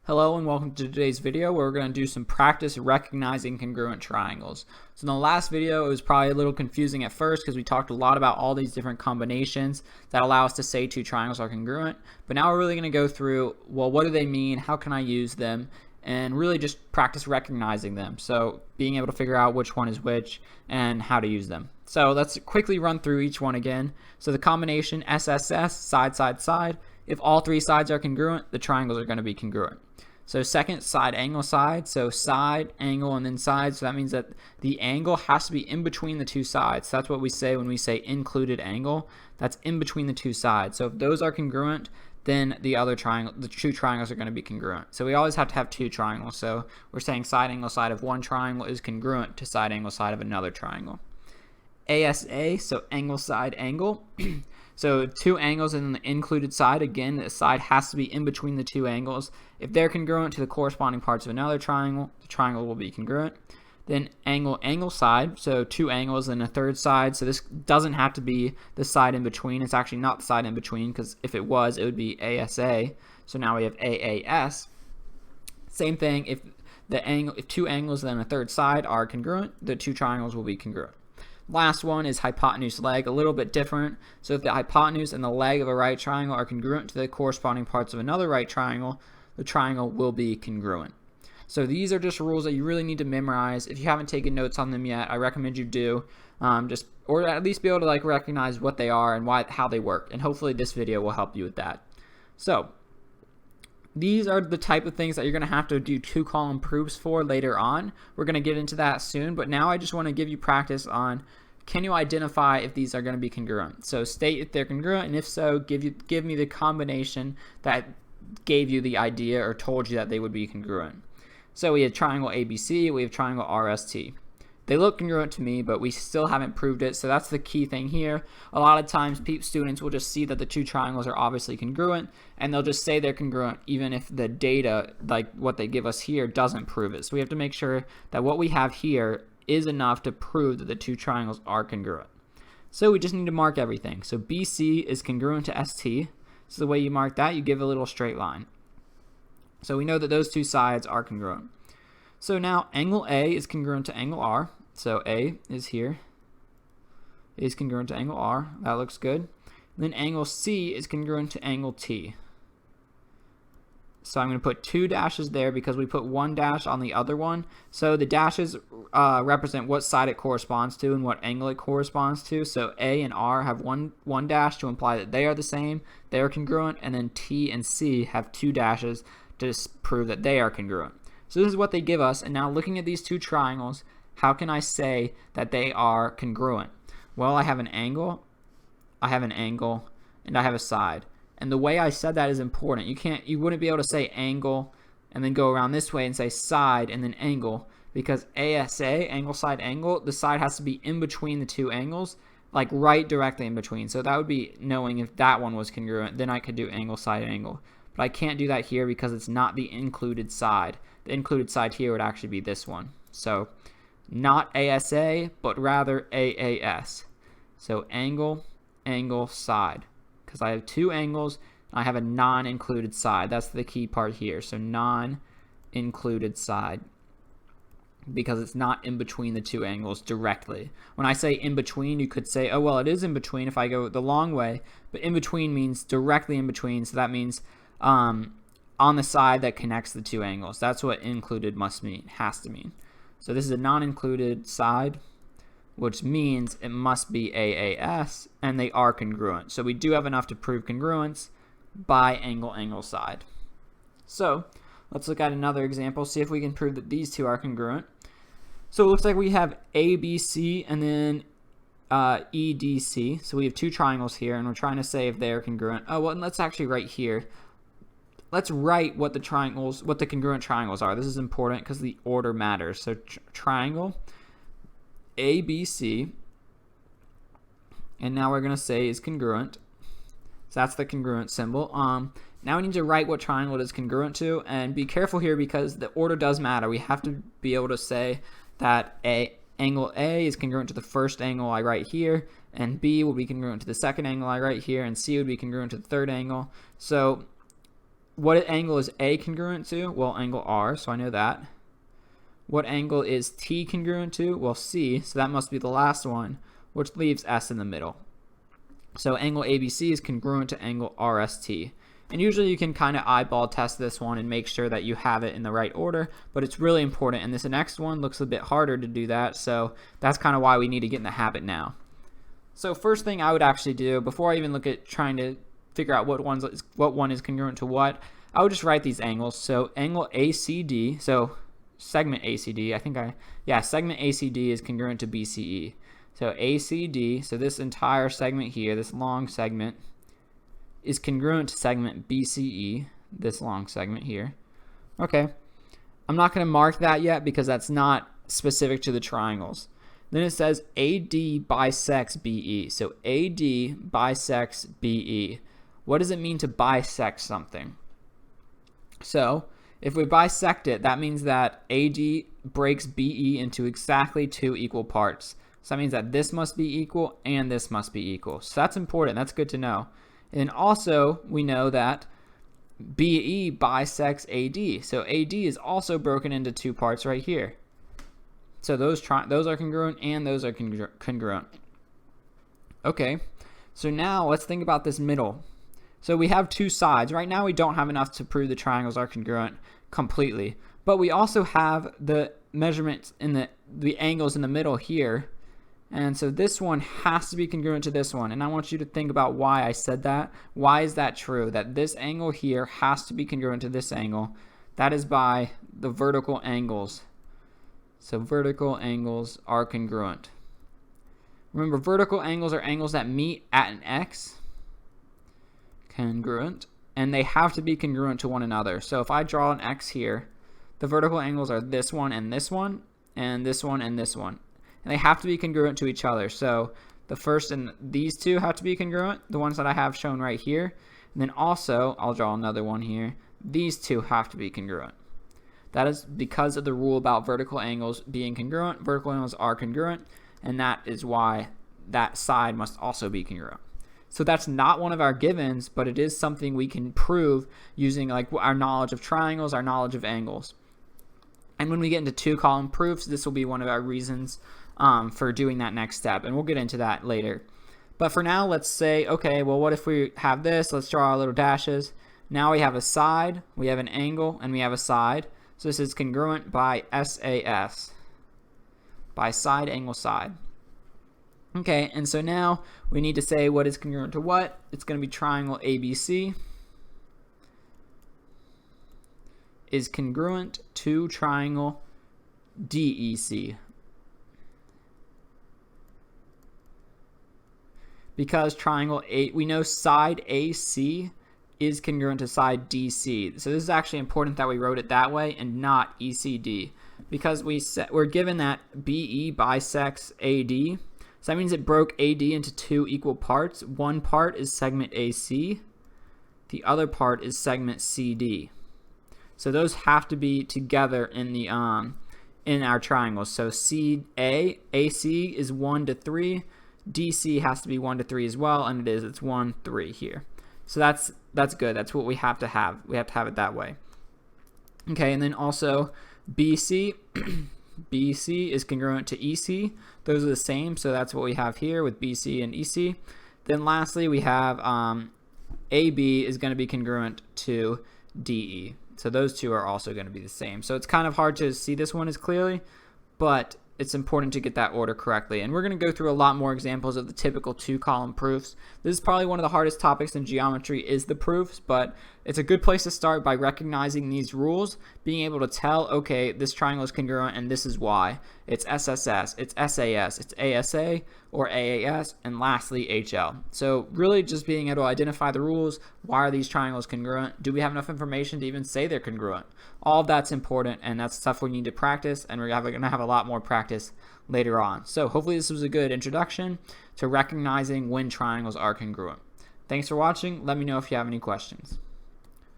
Hello and welcome to today's video where we're going to do some practice recognizing congruent triangles. So in the last video it was probably a little confusing at first because we talked a lot about all these different combinations that allow us to say two triangles are congruent. But now we're really going to go through, well, what do they mean, how can I use them, and really just practice recognizing them. So being able to figure out which one is which and how to use them. So let's quickly run through each one again. So the combination SSS, side, side, side. If all three sides are congruent, the triangles are going to be congruent. So second, side, angle, side. So side, angle, and then side. So that means that the angle has to be in between the two sides. So that's what we say when we say included angle. That's in between the two sides. So if those are congruent, then the other triangle, the two triangles are going to be congruent. So we always have to have two triangles. So we're saying side, angle, side of one triangle is congruent to side, angle, side of another triangle. ASA, so angle, side, angle. So two angles in the included side, again, the side has to be in between the two angles. If they're congruent to the corresponding parts of another triangle, the triangle will be congruent. Then angle, angle, side, so two angles and a third side. So this doesn't have to be the side in between. It's actually not the side in between, because if it was, it would be ASA. So now we have AAS. Same thing, if two angles and a third side are congruent, the two triangles will be congruent. Last one is hypotenuse leg, a little bit different. So if the hypotenuse and the leg of a right triangle are congruent to the corresponding parts of another right triangle, the triangle will be congruent. So these are just rules that you really need to memorize. If you haven't taken notes on them yet, I recommend you do, or at least be able to recognize what they are and how they work. And hopefully this video will help you with that. So these are the type of things that you're going to have to do two-column proofs for later on. We're going to get into that soon, but now I just want to give you practice on, can you identify if these are going to be congruent? So state if they're congruent, and if so, give me the combination that gave you the idea or told you that they would be congruent. So we have triangle ABC, we have triangle RST. They look congruent to me, but we still haven't proved it, so that's the key thing here. A lot of times students will just see that the two triangles are obviously congruent, and they'll just say they're congruent even if the data, like what they give us here, doesn't prove it. So we have to make sure that what we have here is enough to prove that the two triangles are congruent. So we just need to mark everything. So BC is congruent to ST. So the way you mark that, you give a little straight line. So we know that those two sides are congruent. So now angle A is congruent to angle R. So A is here, is congruent to angle R. That looks good. Then angle C is congruent to angle T. So I'm going to put two dashes there because we put one dash on the other one. So the dashes represent what side it corresponds to and what angle it corresponds to. So A and R have one dash to imply that they are the same, they are congruent, and then T and C have two dashes to prove that they are congruent. So this is what they give us, and now looking at these two triangles, how can I say that they are congruent? Well, I have an angle, and I have a side. And the way I said that is important. You wouldn't be able to say angle and then go around this way and say side and then angle, because ASA, angle, side, angle, the side has to be in between the two angles, like right directly in between. So that would be knowing if that one was congruent, then I could do angle, side, angle. But I can't do that here because it's not the included side. The included side here would actually be this one. So not ASA, but rather AAS. So angle, angle, side. Because I have two angles, and I have a non-included side. That's the key part here. So non-included side. Because it's not in between the two angles directly. When I say in between, you could say, oh, well, it is in between if I go the long way. But in between means directly in between. So that means on the side that connects the two angles. That's what included has to mean. So this is a non-included side, which means it must be AAS, and they are congruent. So we do have enough to prove congruence by angle, angle, side. So let's look at another example, see if we can prove that these two are congruent. So it looks like we have ABC and then EDC. So we have two triangles here, and we're trying to say if they are congruent. Oh, well, and let's actually write here. Let's write what the congruent triangles are. This is important because the order matters. So triangle ABC, and now we're going to say is congruent. So that's the congruent symbol. Now we need to write what triangle it is congruent to, and be careful here because the order does matter. We have to be able to say that angle A is congruent to the first angle I write here, and B will be congruent to the second angle I write here, and C would be congruent to the third angle. So what angle is A congruent to? Well, angle R, so I know that. What angle is T congruent to? Well, C, so that must be the last one, which leaves S in the middle. So angle ABC is congruent to angle RST. And usually you can kind of eyeball test this one and make sure that you have it in the right order, but it's really important. And this next one looks a bit harder to do that, so that's kind of why we need to get in the habit now. So first thing I would actually do, before I even look at trying to figure out what one is congruent to what, I would just write these angles. So angle ACD, so segment ACD, segment ACD is congruent to BCE. So ACD, so this entire segment here, this long segment, is congruent to segment BCE, this long segment here. Okay, I'm not going to mark that yet because that's not specific to the triangles. Then it says AD bisects BE. So AD bisects BE. What does it mean to bisect something? So if we bisect it, that means that AD breaks BE into exactly 2 equal parts. So that means that this must be equal and this must be equal. So that's important. That's good to know. And also, we know that BE bisects AD. So AD is also broken into 2 parts right here. So those are congruent and those are congruent. Okay, so now let's think about this middle. So we have 2 sides. Right now we don't have enough to prove the triangles are congruent completely. But we also have the measurements in the angles in the middle here. And so this one has to be congruent to this one. And I want you to think about why I said that. Why is that true? That this angle here has to be congruent to this angle. That is by the vertical angles. So vertical angles are congruent. Remember, vertical angles are angles that meet at an X. Congruent. And they have to be congruent to one another. So if I draw an X here, the vertical angles are this one and this one, and this one and this one. And they have to be congruent to each other. So the first and these 2 have to be congruent, the ones that I have shown right here. And then also, I'll draw another one here. These 2 have to be congruent. That is because of the rule about vertical angles being congruent. Vertical angles are congruent, and that is why that side must also be congruent. So that's not one of our givens, but it is something we can prove using like our knowledge of triangles, our knowledge of angles. And when we get into 2-column proofs, this will be one of our reasons for doing that next step, and we'll get into that later. But for now, let's say, okay, well, what if we have this? Let's draw our little dashes. Now we have a side, we have an angle, and we have a side. So this is congruent by SAS, by side, angle, side. Okay, and so now we need to say what is congruent to what. It's going to be triangle ABC is congruent to triangle DEC. Because triangle we know side AC is congruent to side DC. So this is actually important that we wrote it that way and not ECD, because we're given that BE bisects AD. So that means it broke AD into 2 equal parts. One part is segment AC. The other part is segment CD. So those have to be together in the in our triangles. So CA, AC is 1 to 3. DC has to be 1 to 3 as well, and it's 1, 3 here. So that's good. That's what we have to have. We have to have it that way. Okay, and then also BC, BC is congruent to EC. Those are the same, so that's what we have here with BC and EC. Then lastly, we have AB is going to be congruent to DE. So those 2 are also going to be the same. So it's kind of hard to see this one as clearly, but it's important to get that order correctly. And we're going to go through a lot more examples of the typical 2-column proofs. This is probably one of the hardest topics in geometry is the proofs, but it's a good place to start by recognizing these rules, being able to tell, okay, this triangle is congruent and this is why. It's SSS, it's SAS, it's ASA or AAS, and lastly HL. So really just being able to identify the rules. Why are these triangles congruent? Do we have enough information to even say they're congruent? All of that's important, and that's stuff we need to practice, and we're going to have a lot more practice later on. So hopefully this was a good introduction to recognizing when triangles are congruent. Thanks for watching. Let me know if you have any questions.